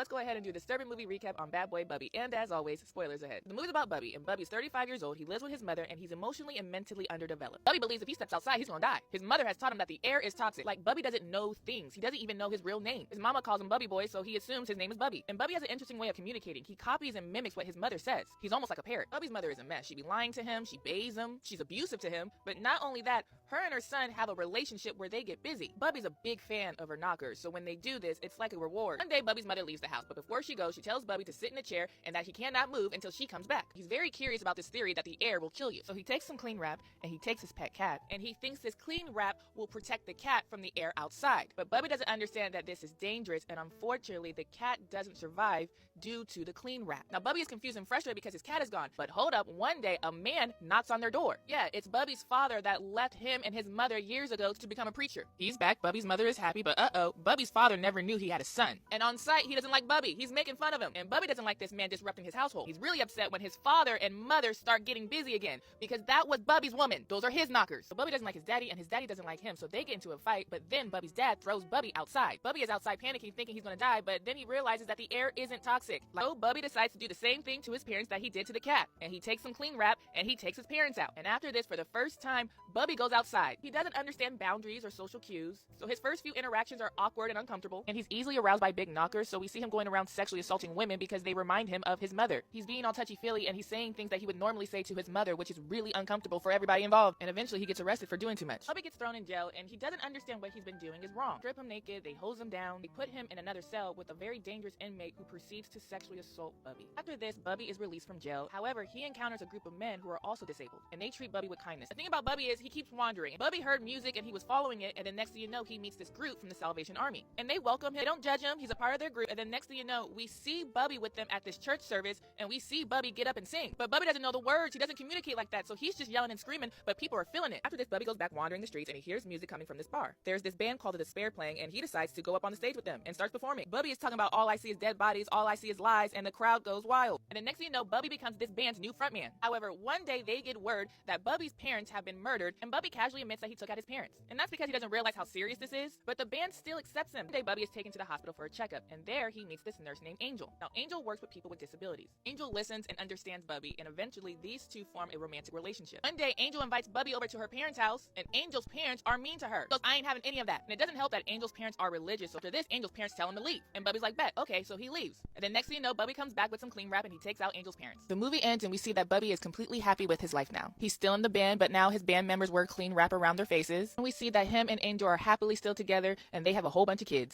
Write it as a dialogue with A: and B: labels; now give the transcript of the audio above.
A: let's go ahead and do a disturbing movie recap on Bad Boy Bubby. And as always, spoilers ahead. The movie's about Bubby, and Bubby's 35 years old. He lives with his mother, and he's emotionally and mentally underdeveloped. Bubby believes if he steps outside, he's gonna die. His mother has taught him that the air is toxic. Like, Bubby doesn't know things. He doesn't even know his real name. His mama calls him Bubby Boy, so he assumes his name is Bubby. And Bubby has an interesting way of communicating. He copies and mimics what his mother says. He's almost like a parrot. Bubby's mother is a mess. She be lying to him, she bathes him, she's abusive to him. But not only that, her and her son have a relationship where they get busy. Bubby's a big fan of her knockers, so when they do this, it's like a reward. One day, Bubby's mother leaves the house, but before she goes, she tells Bubby to sit in a chair and that he cannot move until she comes back. He's very curious about this theory that the air will kill you. So he takes some clean wrap, and he takes his pet cat, and he thinks this clean wrap will protect the cat from the air outside. But Bubby doesn't understand that this is dangerous, and unfortunately, the cat doesn't survive due to the clean wrap. Now, Bubby is confused and frustrated because his cat is gone. But hold up, one day, a man knocks on their door. Yeah, it's Bubby's father that left him and his mother years ago to become a preacher. He's back, Bubby's mother is happy, but Bubby's father never knew he had a son. And on sight, he doesn't like Bubby. He's making fun of him. And Bubby doesn't like this man disrupting his household. He's really upset when his father and mother start getting busy again, because that was Bubby's woman. Those are his knockers. So Bubby doesn't like his daddy, and his daddy doesn't like him, so they get into a fight, but then Bubby's dad throws Bubby outside. Bubby is outside panicking, thinking he's gonna die, but then he realizes that the air isn't toxic. So Bubby decides to do the same thing to his parents that he did to the cat. And he takes some clean wrap, and he takes his parents out. And after this, for the first time, Bubby goes outside. He doesn't understand boundaries or social cues, so his first few interactions are awkward and uncomfortable, and he's easily aroused by big knockers, so we see him going around sexually assaulting women because they remind him of his mother. He's being all touchy-feely, and he's saying things that he would normally say to his mother, which is really uncomfortable for everybody involved, and eventually he gets arrested for doing too much. Bubby gets thrown in jail, and he doesn't understand what he's been doing is wrong. Strip him naked, they hose him down, they put him in another cell with a very dangerous inmate who proceeds to sexually assault Bubby. After this, Bubby is released from jail. However, he encounters a group of men who are also disabled, and they treat Bubby with kindness. The thing about Bubby is he keeps wandering. Bubby heard music and he was following it, and then next thing you know, he meets this group from the Salvation Army. And they welcome him, they don't judge him, he's a part of their group, and then next thing you know, we see Bubby with them at this church service, and we see Bubby get up and sing. But Bubby doesn't know the words, he doesn't communicate like that, so he's just yelling and screaming, but people are feeling it. After this, Bubby goes back wandering the streets, and he hears music coming from this bar. There's this band called The Despair playing, and he decides to go up on the stage with them and starts performing. Bubby is talking about all I see is dead bodies, all I see is lies, and the crowd goes wild. And then next thing you know, Bubby becomes this band's new frontman. However, one day they get word that Bubby's parents have been murdered, and Bubby casually admits that he took out his parents. And that's because he doesn't realize how serious this is, but the band still accepts him. One day, Bubby is taken to the hospital for a checkup, and there he meets this nurse named Angel. Now, Angel works with people with disabilities. Angel listens and understands Bubby, and eventually these two form a romantic relationship. One day, Angel invites Bubby over to her parents' house, and Angel's parents are mean to her. She goes, I ain't having any of that. And it doesn't help that Angel's parents are religious, so after this, Angel's parents tell him to leave. And Bubby's like, bet, okay, so he leaves. And then next thing you know, Bubby comes back with some clean wrap, and he takes out Angel's parents. The movie ends, and we see that Bubby is completely happy with his life now. He's still in the band, but now his band members wear clean wrap around their faces. And we see that him and Angel are happily still together, and they have a whole bunch of kids.